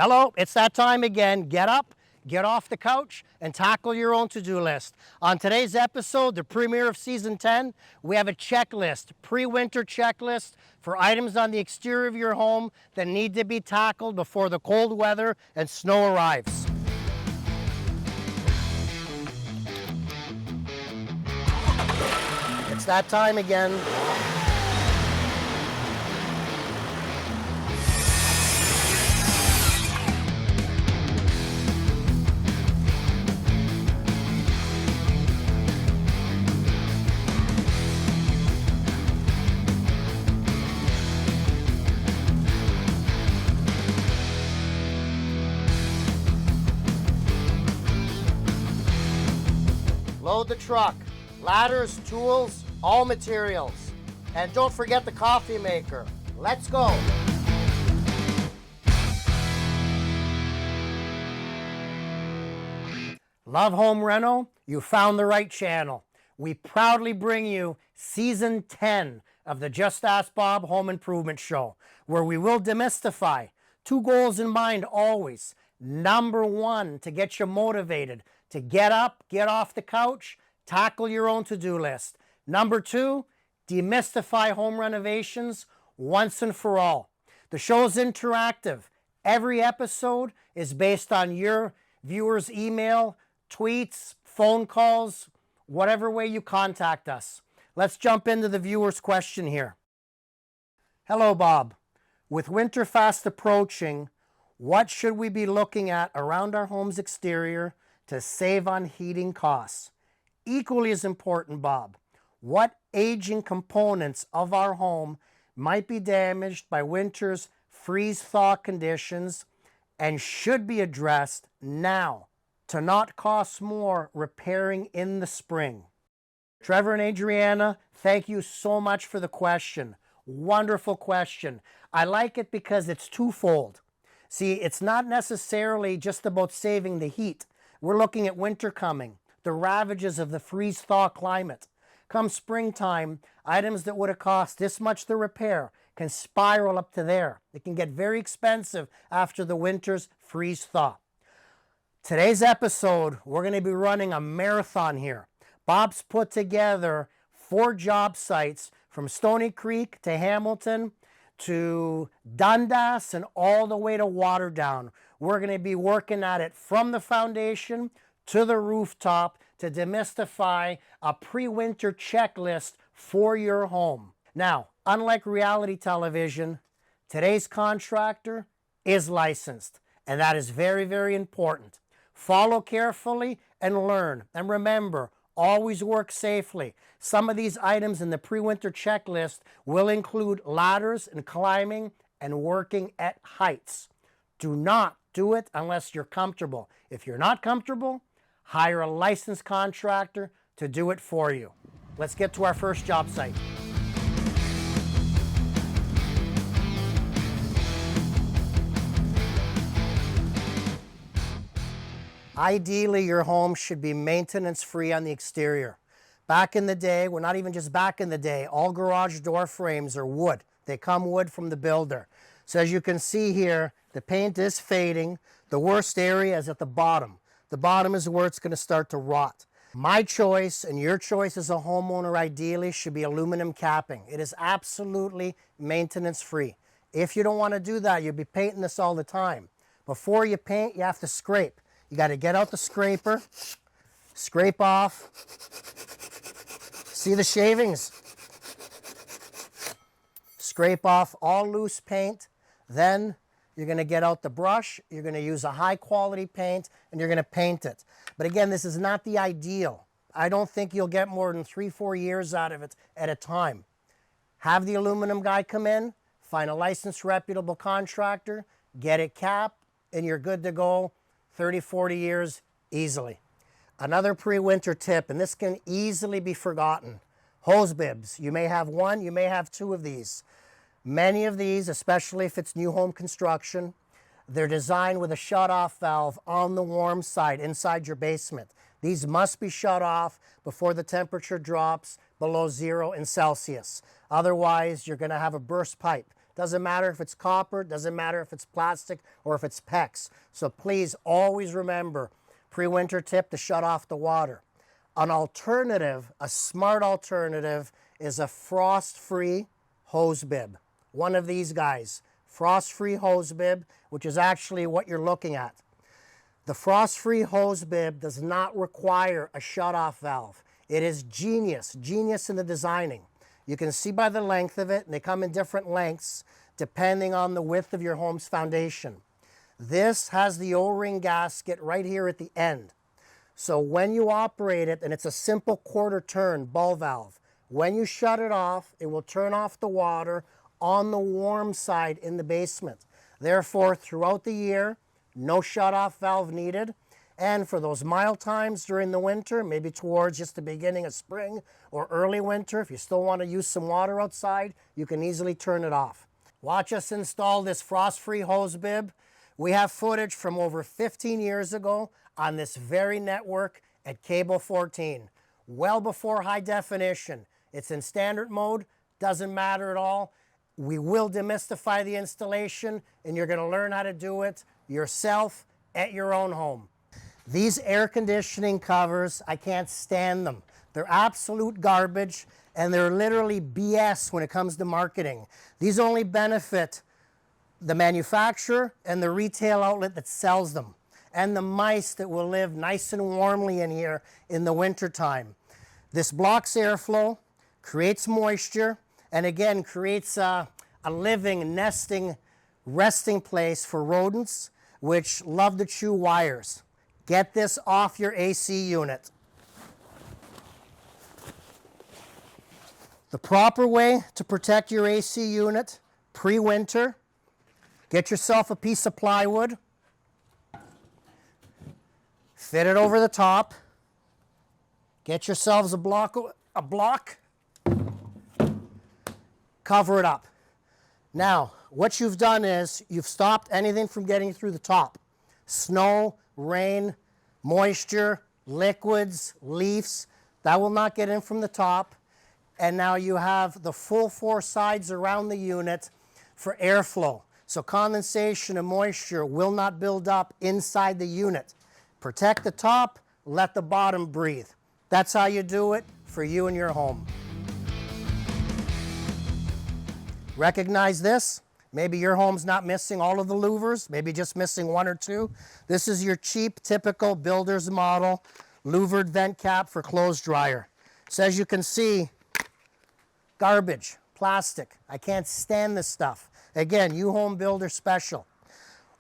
Hello, it's that time again. Get up, get off the couch, and tackle your own to-do list. On today's episode, the premiere of Season 10, we have a checklist, pre-winter checklist for items on the exterior of your home that need to be tackled before the cold weather and snow arrives. It's that time again. Load the truck, ladders, tools, all materials. And don't forget the coffee maker. Let's go. Love home reno? You found the right channel. We proudly bring you Season 10 of the Just Ask Bob Home Improvement Show, where we will demystify. Two goals in mind always. Number one, to get you motivated, to get up, get off the couch, tackle your own to-do list. Number two, demystify home renovations once and for all. The show is interactive. Every episode is based on your viewers' email, tweets, phone calls, whatever way you contact us. Let's jump into the viewer's question here. Hello, Bob. With winter fast approaching, what should we be looking at around our home's exterior to save on heating costs? Equally as important, Bob, what aging components of our home might be damaged by winter's freeze-thaw conditions and should be addressed now to not cost more repairing in the spring? Trevor and Adriana, thank you so much for the question. Wonderful question. I like it because it's twofold. See, it's not necessarily just about saving the heat. We're looking at winter coming, the ravages of the freeze-thaw climate. Come springtime, items that would have cost this much to repair can spiral up to there. It can get very expensive after the winter's freeze-thaw. Today's episode, we're going to be running a marathon here. Bob's put together 4 job sites from Stony Creek to Hamilton to Dundas and all the way to Waterdown. We're going to be working at it from the foundation to the rooftop to demystify a pre-winter checklist for your home. Now, unlike reality television, today's contractor is licensed, and that is very, very important. Follow carefully and learn. And remember, always work safely. Some of these items in the pre-winter checklist will include ladders and climbing and working at heights. Do not do it unless you're comfortable. If you're not comfortable, hire a licensed contractor to do it for you. Let's get to our first job site. Ideally, your home should be maintenance-free on the exterior. Back in the day, well, not even just back in the day, all garage door frames are wood. They come wood from the builder. So as you can see here, the paint is fading. The worst area is at the bottom. The bottom is where it's going to start to rot. My choice and your choice as a homeowner ideally should be aluminum capping. It is absolutely maintenance-free. If you don't want to do that, you'll be painting this all the time. Before you paint, you have to scrape. You got to get out the scraper, scrape off. See the shavings? Scrape off all loose paint. Then you're going to get out the brush. You're going to use a high quality paint and you're going to paint it. But again, this is not the ideal. I don't think you'll get more than 3-4 years out of it at a time. Have the aluminum guy come in, find a licensed reputable contractor, get it capped, and you're good to go. 30-40 years easily. Another pre-winter tip, and this can easily be forgotten. Hose bibs. You may have one, you may have 2 of these. Many of these, especially if it's new home construction, they're designed with a shut-off valve on the warm side inside your basement. These must be shut off before the temperature drops below 0 in Celsius. Otherwise, you're going to have a burst pipe Doesn't matter if it's copper, doesn't matter if it's plastic or if it's PEX. So please always remember, pre-winter tip to shut off the water. An alternative, a smart alternative, is a frost-free hose bib. One of these guys, frost-free hose bib, which is actually what you're looking at. The frost-free hose bib does not require a shut-off valve. It is genius in the designing. You can see by the length of it, and they come in different lengths depending on the width of your home's foundation. This has the O-ring gasket right here at the end. So when you operate it, and it's a simple quarter turn ball valve, when you shut it off, it will turn off the water on the warm side in the basement. Therefore, throughout the year, no shut-off valve needed. And for those mild times during the winter, maybe towards just the beginning of spring or early winter, if you still want to use some water outside, you can easily turn it off. Watch us install this frost-free hose bib. We have footage from over 15 years ago on this very network at cable 14, well before high definition. It's in standard mode, doesn't matter at all. We will demystify the installation, and you're going to learn how to do it yourself at your own home. These air conditioning covers, I can't stand them. They're absolute garbage, and they're literally BS when it comes to marketing. These only benefit the manufacturer and the retail outlet that sells them, and the mice that will live nice and warmly in here in the wintertime. This blocks airflow, creates moisture, and again creates a living, nesting, resting place for rodents which love to chew wires. Get this off your AC unit. The proper way to protect your AC unit pre-winter, get yourself a piece of plywood, fit it over the top, get yourselves a block, cover it up. Now, what you've done is you've stopped anything from getting through the top. Snow, rain, moisture, liquids, leaves, that will not get in from the top. And now you have the full four sides around the unit for airflow. So condensation and moisture will not build up inside the unit. Protect the top, let the bottom breathe. That's how you do it for you and your home. Recognize this? Maybe your home's not missing all of the louvers, maybe just missing one or two. This is your cheap, typical builder's model louvered vent cap for clothes dryer. So as you can see, garbage, plastic. I can't stand this stuff. Again, you home builder special.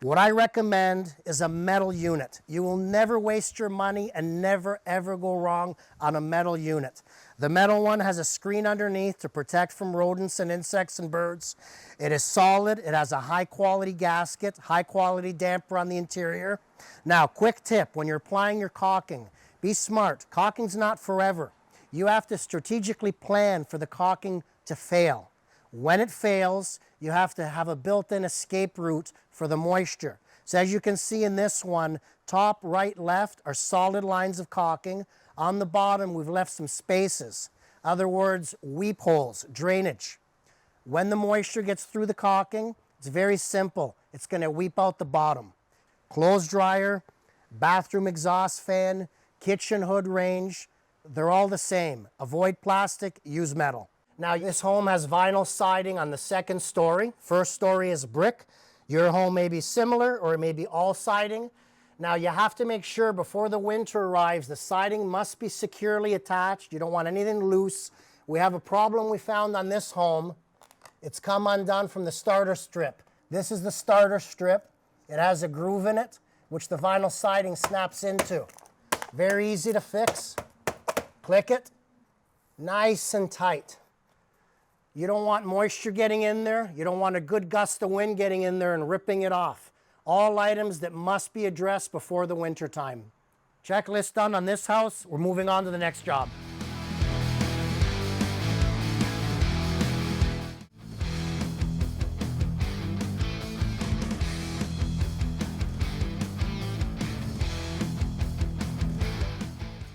What I recommend is a metal unit. You will never waste your money and never ever go wrong on a metal unit. The metal one has a screen underneath to protect from rodents and insects and birds. It is solid. It has a high quality gasket, high quality damper on the interior. Now, quick tip, when you're applying your caulking, be smart. Caulking's not forever. You have to strategically plan for the caulking to fail. When it fails, you have to have a built-in escape route for the moisture. So as you can see in this one, top, right, left are solid lines of caulking. On the bottom, we've left some spaces. Other words, weep holes, drainage. When the moisture gets through the caulking, it's very simple. It's going to weep out the bottom. Clothes dryer, bathroom exhaust fan, kitchen hood range, they're all the same. Avoid plastic, use metal. Now, this home has vinyl siding on the second story. First story is brick. Your home may be similar, or it may be all siding. Now, you have to make sure before the winter arrives, the siding must be securely attached. You don't want anything loose. We have a problem we found on this home. It's come undone from the starter strip. This is the starter strip. It has a groove in it, which the vinyl siding snaps into. Very easy to fix. Click it. Nice and tight. You don't want moisture getting in there. You don't want a good gust of wind getting in there and ripping it off. All items that must be addressed before the winter time. Checklist done on this house. We're moving on to the next job.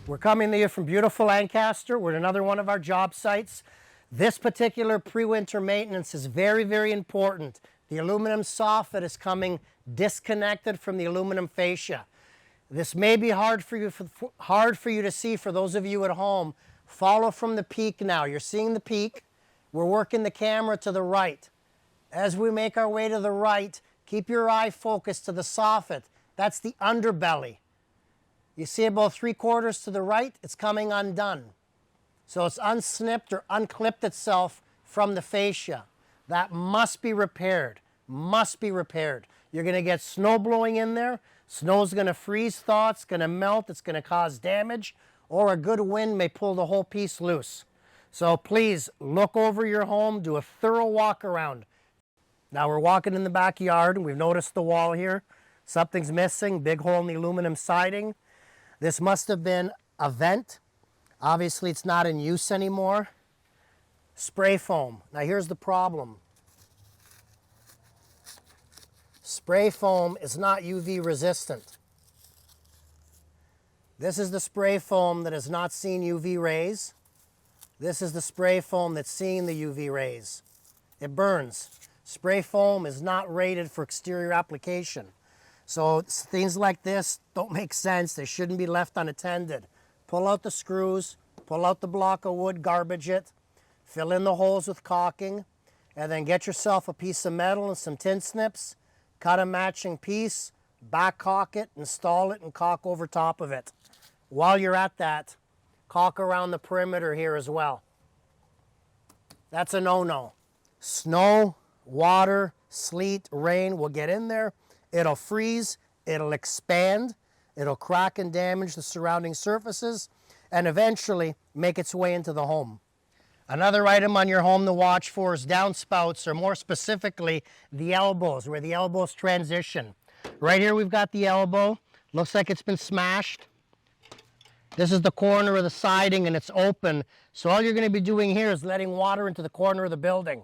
We're coming to you from beautiful Lancaster. We're at another one of our job sites. This particular pre-winter maintenance is very, very important. The aluminum soffit is coming disconnected from the aluminum fascia. This may be hard for you to see for those of you at home. Follow from the peak now. You're seeing the peak. We're working the camera to the right. As we make our way to the right, keep your eye focused to the soffit. That's the underbelly. You see about 3/4 to the right, it's coming undone. So it's unsnipped or unclipped itself from the fascia. That must be repaired, must be repaired. You're gonna get snow blowing in there. Snow's gonna freeze thaw, it's gonna melt, it's gonna cause damage, or a good wind may pull the whole piece loose. So please look over your home, do a thorough walk around. Now we're walking in the backyard and we've noticed the wall here. Something's missing, big hole in the aluminum siding. This must have been a vent. Obviously it's not in use anymore. Spray foam. Now here's the problem. Spray foam is not UV resistant. This is the spray foam that has not seen UV rays. This is the spray foam that's seeing the UV rays. It burns. Spray foam is not rated for exterior application. So things like this don't make sense. They shouldn't be left unattended. Pull out the screws, pull out the block of wood, garbage it, fill in the holes with caulking, and then get yourself a piece of metal and some tin snips, cut a matching piece, back caulk it, install it, and caulk over top of it. While you're at that, caulk around the perimeter here as well. That's a no-no. Snow, water, sleet, rain will get in there. It'll freeze, it'll expand, it'll crack and damage the surrounding surfaces, and eventually make its way into the home. Another item on your home to watch for is downspouts, or more specifically, the elbows, where the elbows transition. Right here we've got the elbow. Looks like it's been smashed. This is the corner of the siding and it's open. So all you're going to be doing here is letting water into the corner of the building.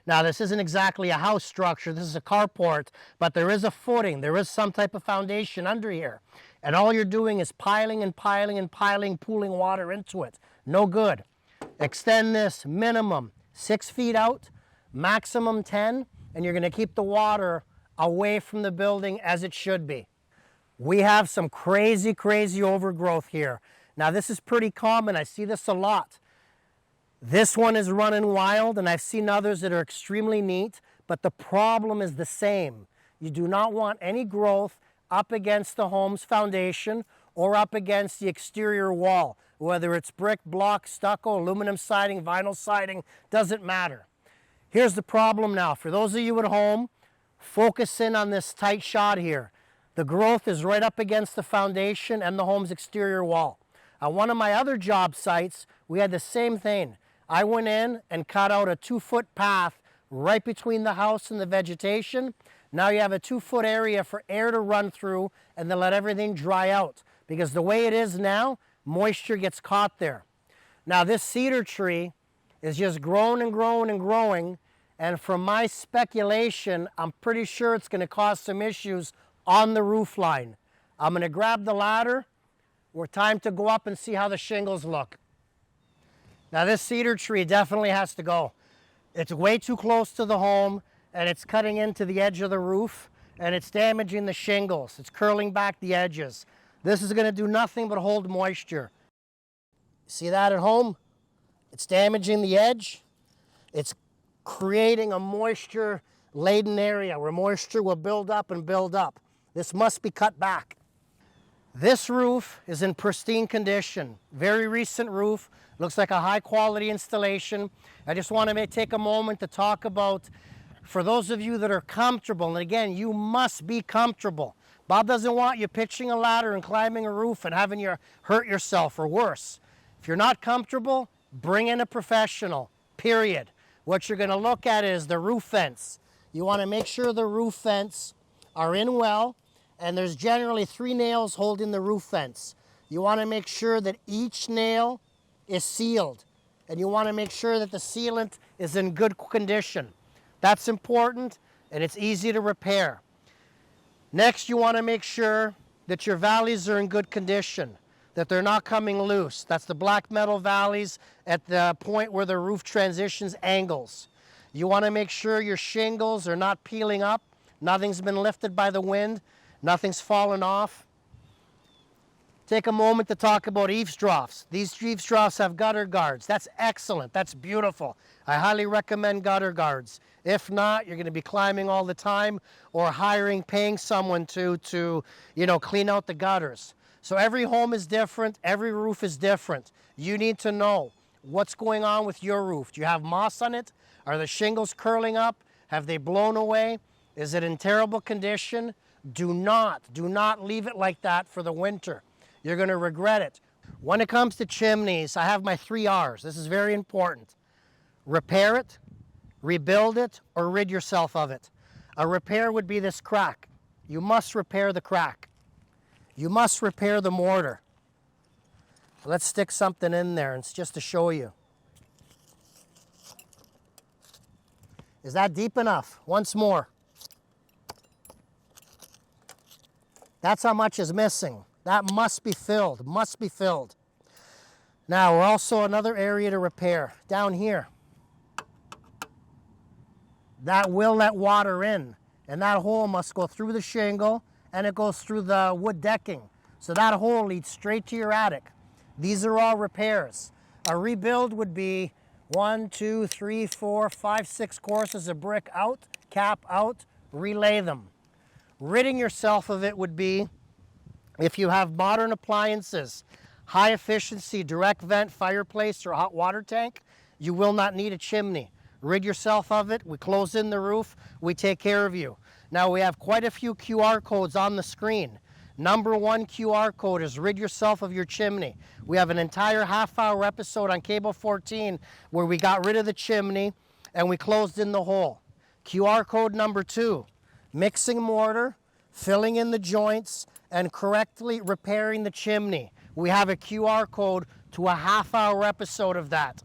Now this isn't exactly a house structure, this is a carport, but there is a footing, there is some type of foundation under here. And all you're doing is piling and piling and piling, pooling water into it. No good. Extend this minimum 6 feet out, maximum 10, and you're going to keep the water away from the building as it should be. We have some crazy, crazy overgrowth here. Now this is pretty common, I see this a lot. This one is running wild, and I've seen others that are extremely neat, but the problem is the same. You do not want any growth up against the home's foundation or up against the exterior wall, whether it's brick, block, stucco, aluminum siding, vinyl siding, doesn't matter. Here's the problem now. For those of you at home, focus in on this tight shot here. The growth is right up against the foundation and the home's exterior wall. On one of my other job sites, we had the same thing. I went in and cut out a 2-foot path right between the house and the vegetation. Now you have a 2-foot area for air to run through and then let everything dry out. Because the way it is now, moisture gets caught there. Now this cedar tree is just growing and growing and growing. And from my speculation, I'm pretty sure it's going to cause some issues on the roof line. I'm going to grab the ladder. We're time to go up and see how the shingles look. Now this cedar tree definitely has to go. It's way too close to the home and it's cutting into the edge of the roof and it's damaging the shingles. It's curling back the edges. This is going to do nothing but hold moisture. See that at home? It's damaging the edge. It's creating a moisture-laden area where moisture will build up and build up. This must be cut back. This roof is in pristine condition. Very recent roof. Looks like a high-quality installation. I just want to take a moment to talk about, for those of you that are comfortable, and again, you must be comfortable. Bob doesn't want you pitching a ladder and climbing a roof and having you hurt yourself or worse. If you're not comfortable, bring in a professional, period. What you're going to look at is the roof vents. You want to make sure the roof vents are in well, and there's generally 3 nails holding the roof vents. You want to make sure that each nail is sealed, and you want to make sure that the sealant is in good condition. That's important, and it's easy to repair. Next, you want to make sure that your valleys are in good condition. that they're not coming loose. That's the black metal valleys at the point where the roof transitions angles. You want to make sure your shingles are not peeling up, nothing's been lifted by the wind, nothing's fallen off. Take a moment to talk about eaves troughs. These eaves troughs have gutter guards. That's excellent. That's beautiful. I highly recommend gutter guards. If not, you're going to be climbing all the time or paying someone to clean out the gutters. So every home is different. Every roof is different. You need to know what's going on with your roof. Do you have moss on it? Are the shingles curling up? Have they blown away? Is it in terrible condition? Do not leave it like that for the winter. You're going to regret it. When it comes to chimneys, I have my 3 R's. This is very important. Repair it, rebuild it, or rid yourself of it. A repair would be this crack. You must repair the crack. You must repair the mortar. Let's stick something in there, and it's just to show you. Is that deep enough? Once more. That's how much is missing. That must be filled, must be filled. Now, we're also another area to repair, down here. That will let water in, and that hole must go through the shingle, and it goes through the wood decking. So that hole leads straight to your attic. These are all repairs. A rebuild would be 1, 2, 3, 4, 5, 6 courses of brick out, cap out, relay them. Ridding yourself of it would be, if you have modern appliances, high efficiency direct vent fireplace or hot water tank, you will not need a chimney. Rid yourself of it. We close in the roof. We take care of you. Now we have quite a few QR codes on the screen. Number 1 QR code is rid yourself of your chimney. We have an entire half-hour episode on Cable 14 where we got rid of the chimney and we closed in the hole. QR code number 2, mixing mortar, filling in the joints, and correctly repairing the chimney. We have a QR code to a half-hour episode of that.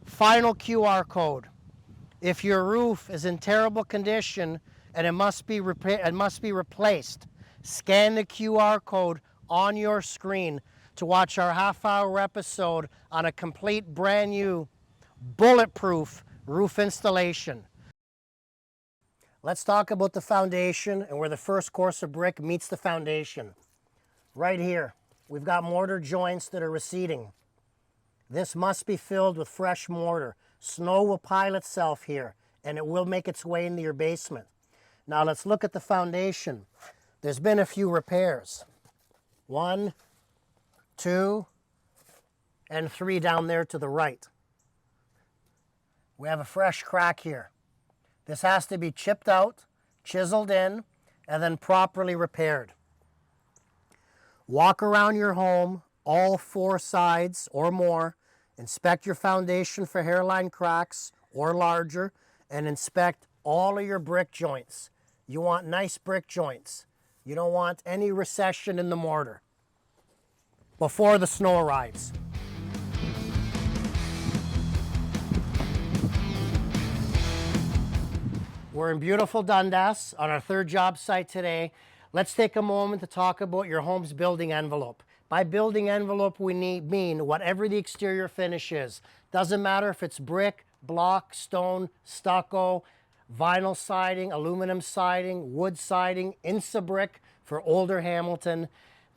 Final QR code. If your roof is in terrible condition and it must be replaced, scan the QR code on your screen to watch our half-hour episode on a complete brand new bulletproof roof installation. Let's talk about the foundation and where the first course of brick meets the foundation. Right here, we've got mortar joints that are receding. This must be filled with fresh mortar. Snow will pile itself here, and it will make its way into your basement. Now let's look at the foundation. There's been a few repairs. 1, 2, and 3 down there to the right. We have a fresh crack here. This has to be chipped out, chiseled in, and then properly repaired. Walk around your home, all 4 sides or more. Inspect your foundation for hairline cracks or larger, and inspect all of your brick joints. You want nice brick joints. You don't want any recession in the mortar before the snow arrives. We're in beautiful Dundas on our 3rd job site today. Let's take a moment to talk about your home's building envelope. By building envelope, we mean whatever the exterior finish is. Doesn't matter if it's brick, block, stone, stucco, vinyl siding, aluminum siding, wood siding, Insa brick for older Hamilton.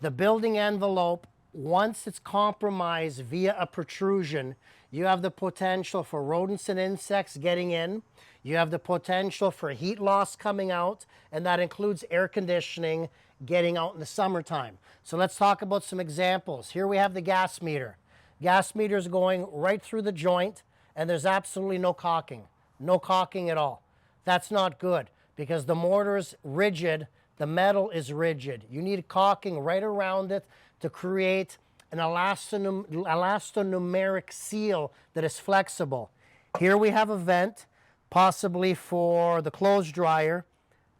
The building envelope, once it's compromised via a protrusion, you have the potential for rodents and insects getting in. You have the potential for heat loss coming out, and that includes air conditioning getting out in the summertime. So let's talk about some examples. Here we have the gas meter. Gas meter is going right through the joint, and there's absolutely no caulking. No caulking at all. That's not good because the mortar is rigid, the metal is rigid. You need caulking right around it to create an elastomeric seal that is flexible. Here we have a vent, possibly for the clothes dryer.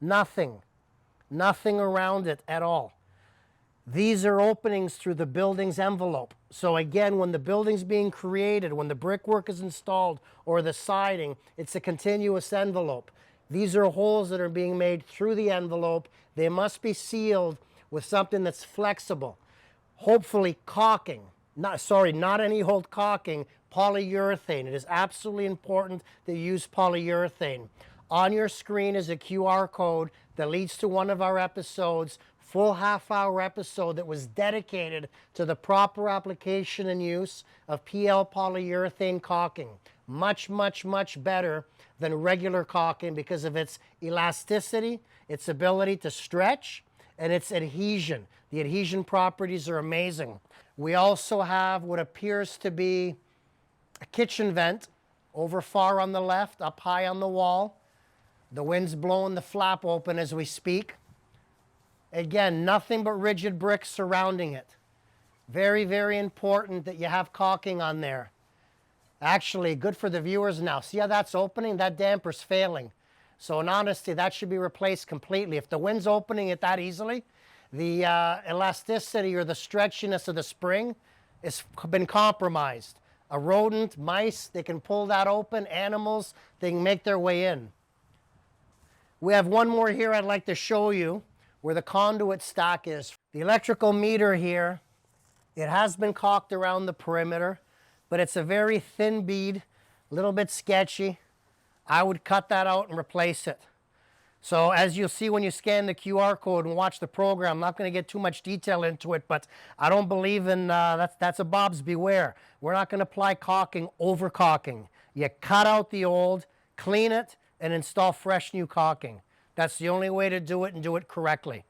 Nothing around it at all. These are openings through the building's envelope. So again, when the building's being created, when the brickwork is installed or the siding, it's a continuous envelope. These are holes that are being made through the envelope. They must be sealed with something that's flexible. hopefully caulking. Not any old caulking, polyurethane. It is absolutely important that you use polyurethane. On your screen is a QR code that leads to one of our episodes, full half-hour episode that was dedicated to the proper application and use of PL polyurethane caulking. Much, much, much better than regular caulking because of its elasticity, its ability to stretch, and its adhesion. The adhesion properties are amazing. We also have what appears to be a kitchen vent over far on the left, up high on the wall. The wind's blowing the flap open as we speak. Again, nothing but rigid bricks surrounding it. Very, very important that you have caulking on there. Actually, good for the viewers now. See how that's opening? That damper's failing. So in honesty, that should be replaced completely. If the wind's opening it that easily, the elasticity or the stretchiness of the spring has been compromised. A rodent, mice, they can pull that open. Animals, they can make their way in. We have one more here I'd like to show you where the conduit stack is. The electrical meter here, it has been caulked around the perimeter, but it's a very thin bead, a little bit sketchy. I would cut that out and replace it. So as you'll see when you scan the QR code and watch the program, I'm not going to get too much detail into it, but I don't believe in, that's a Bob's beware. We're not going to apply caulking over caulking. You cut out the old, clean it, and install fresh new caulking. That's the only way to do it and do it correctly.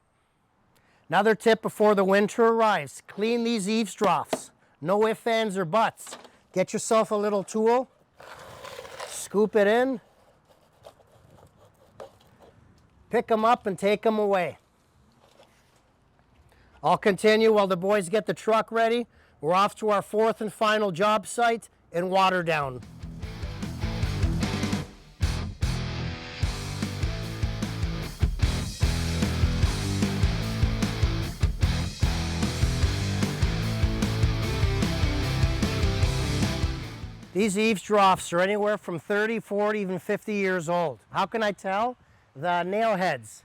Another tip before the winter arrives, clean these eaves troughs. No ifs, ands, or buts. Get yourself a little tool, scoop it in, pick them up and take them away. I'll continue while the boys get the truck ready. We're off to our fourth and final job site in Waterdown. These eaves troughs are anywhere from 30, 40, even 50 years old. How can I tell? The nail heads,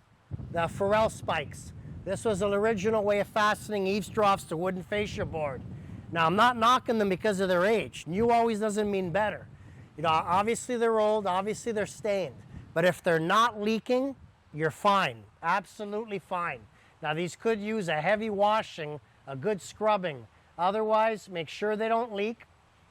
the Ferrule spikes. This was an original way of fastening eaves troughs to wooden fascia board. Now, I'm not knocking them because of their age. New always doesn't mean better. You know, obviously they're old, obviously they're stained. But if they're not leaking, you're fine, absolutely fine. Now, these could use a heavy washing, a good scrubbing. Otherwise, make sure they don't leak.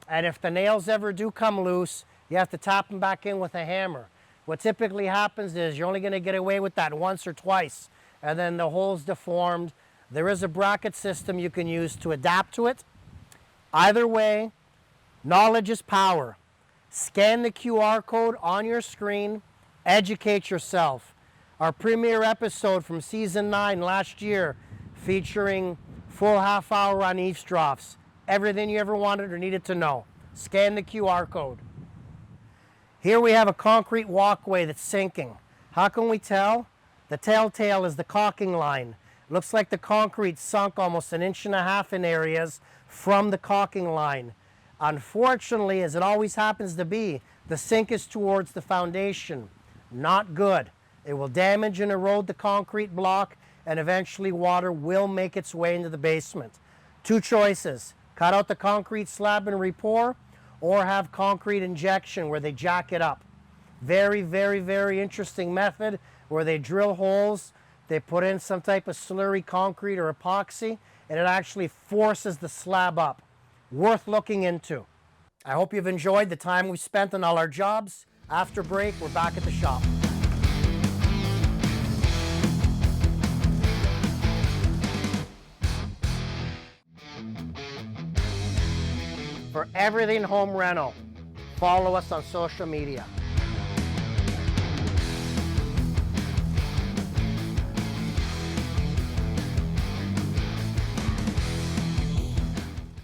And if the nails ever do come loose, you have to tap them back in with a hammer. What typically happens is you're only going to get away with that once or twice, and then the hole's deformed. There is a bracket system you can use to adapt to it. Either way, knowledge is power. Scan the QR code on your screen, educate yourself. Our premiere episode from season 9 last year featuring full half hour on eaves troughs. Everything you ever wanted or needed to know. Scan the QR code. Here we have a concrete walkway that's sinking. How can we tell? The telltale is the caulking line. Looks like the concrete sunk almost 1.5 inches in areas from the caulking line. Unfortunately, as it always happens to be, the sink is towards the foundation. Not good. It will damage and erode the concrete block, and eventually water will make its way into the basement. Two choices. Cut out the concrete slab and repour, or have concrete injection where they jack it up. Very, very, very interesting method where they drill holes, they put in some type of slurry concrete or epoxy, and it actually forces the slab up. Worth looking into. I hope you've enjoyed the time we've spent on all our jobs. After break, we're back at the shop. For everything home rental, follow us on social media.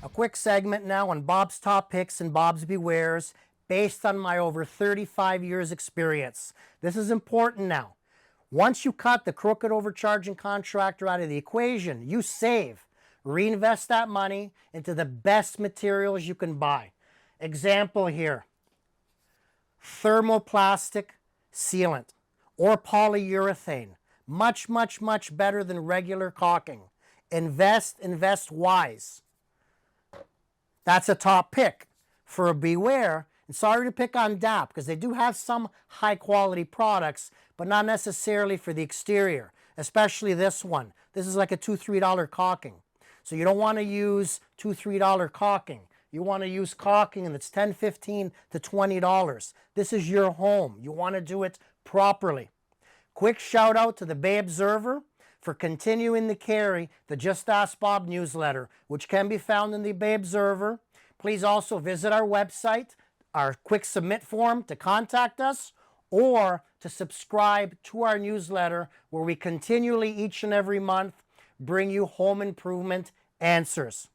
A quick segment now on Bob's Top Picks and Bob's Bewares based on my over 35 years experience. This is important now. Once you cut the crooked overcharging contractor out of the equation, you save. Reinvest that money into the best materials you can buy. Example here, thermoplastic sealant or polyurethane. Much, much, much better than regular caulking. Invest wise. That's a top pick. For a Beware, and sorry to pick on DAP because they do have some high quality products, but not necessarily for the exterior, especially this one. This is like a $2, $3 caulking. So you don't want to use $2, $3 caulking. You want to use caulking that's $10, $15 to $20. This is your home. You want to do it properly. Quick shout out to the Bay Observer for continuing to carry the Just Ask Bob newsletter, which can be found in the Bay Observer. Please also visit our website, our quick submit form to contact us, or to subscribe to our newsletter where we continually each and every month bring you home improvement answers.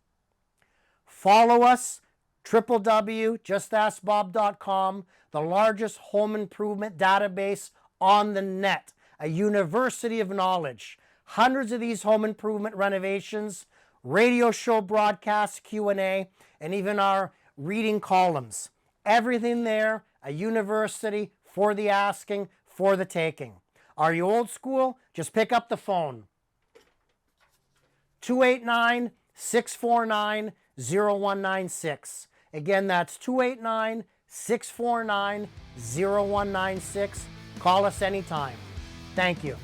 Follow us, www.justaskbob.com, the largest home improvement database on the net, a university of knowledge. Hundreds of these home improvement renovations, radio show broadcasts, Q&A, and even our reading columns. Everything there, a university for the asking, for the taking. Are you old school? Just pick up the phone. 289-649-0196. Again, that's 289-649-0196. Call us anytime. Thank you.